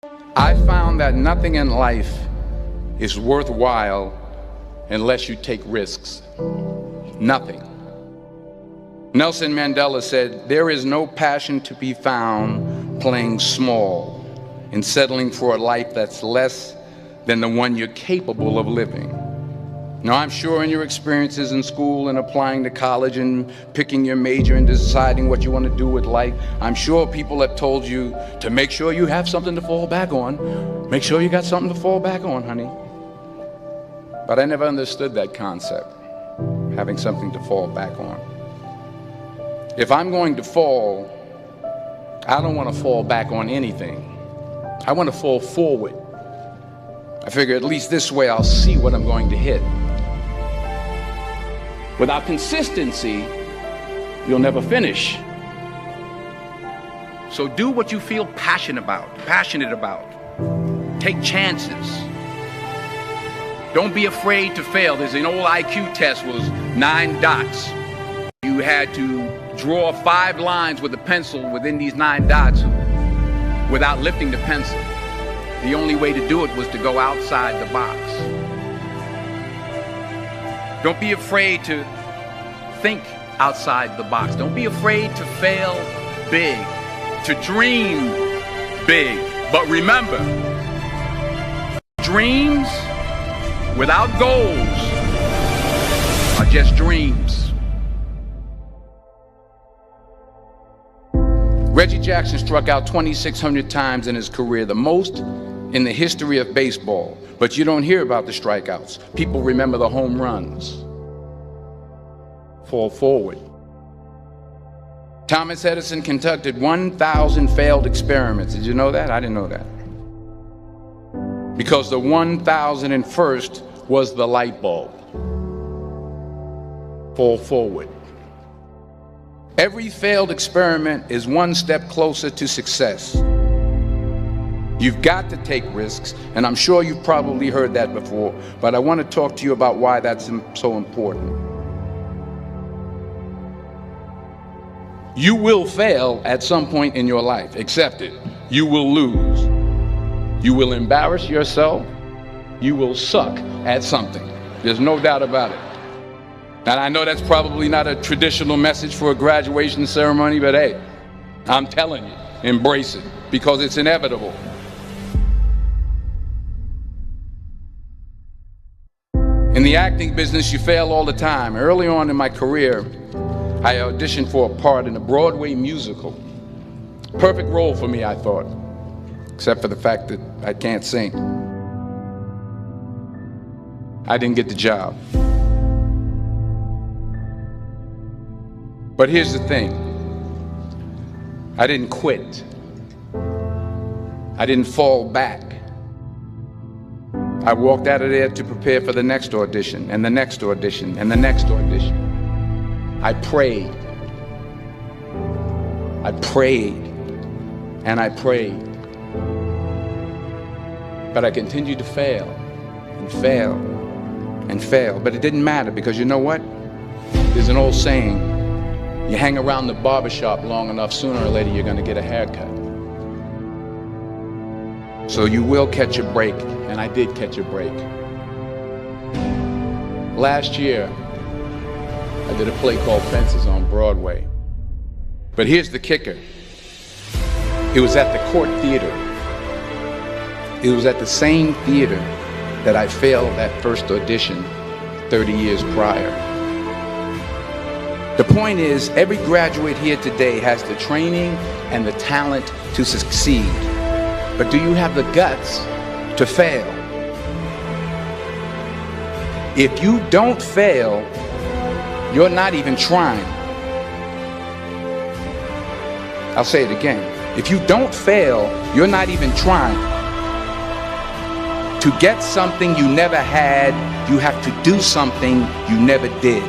I found that nothing in life is worthwhile unless you take risks. Nothing. Nelson Mandela said, "There is no passion to be found playing small and settling for a life that's less than the one you're capable of living." Now, I'm sure in your experiences in school and applying to college and picking your major and deciding what you want to do with life, I'm sure people have told you to make sure you have something to fall back on. Make sure you got something to fall back on, honey. But I never understood that concept, having something to fall back on. If I'm going to fall, I don't want to fall back on anything. I want to fall forward. I figure at least this way I'll see what I'm going to hit. Without consistency, you'll never finish. So do what you feel passionate about. Take chances. Don't be afraid to fail. There's an old IQ test, was 9 dots. You had to draw 5 lines with a pencil within these 9 dots without lifting the pencil. The only way to do it was to go outside the box. Don't be afraid to think outside the box. Don't be afraid to fail big, to dream big. But remember, dreams without goals are just dreams. Reggie Jackson struck out 2,600 times in his career, the most in the history of baseball. But you don't hear about the strikeouts. People remember the home runs. Fall forward. Thomas Edison conducted 1,000 failed experiments. Did you know that? I didn't know that. Because the 1,001st was the light bulb. Fall forward. Every failed experiment is one step closer to success. You've got to take risks, and I'm sure you've probably heard that before, but I want to talk to you about why that's so important. You will fail at some point in your life. Accept it. You will lose. You will embarrass yourself. You will suck at something. There's no doubt about it. And I know that's probably not a traditional message for a graduation ceremony, but hey, I'm telling you, embrace it, because it's inevitable. In the acting business, you fail all the time. Early on in my career, I auditioned for a part in a Broadway musical. Perfect role for me, I thought, except for the fact that I can't sing. I didn't get the job. But here's the thing. I didn't quit. I didn't fall back. I walked out of there to prepare for the next audition, and the next audition, and the next audition. I prayed. I prayed. And I prayed. But I continued to fail, and fail, and fail. But it didn't matter, because you know what? There's an old saying, you hang around the barbershop long enough, sooner or later you're going to get a haircut. So you will catch a break, and I did catch a break. Last year, I did a play called Fences on Broadway. But here's the kicker. It was at the Court Theater. It was at the same theater that I failed that first audition 30 years prior. The point is, every graduate here today has the training and the talent to succeed. But do you have the guts to fail? If you don't fail, you're not even trying. I'll say it again. If you don't fail, you're not even trying. To get something you never had, you have to do something you never did.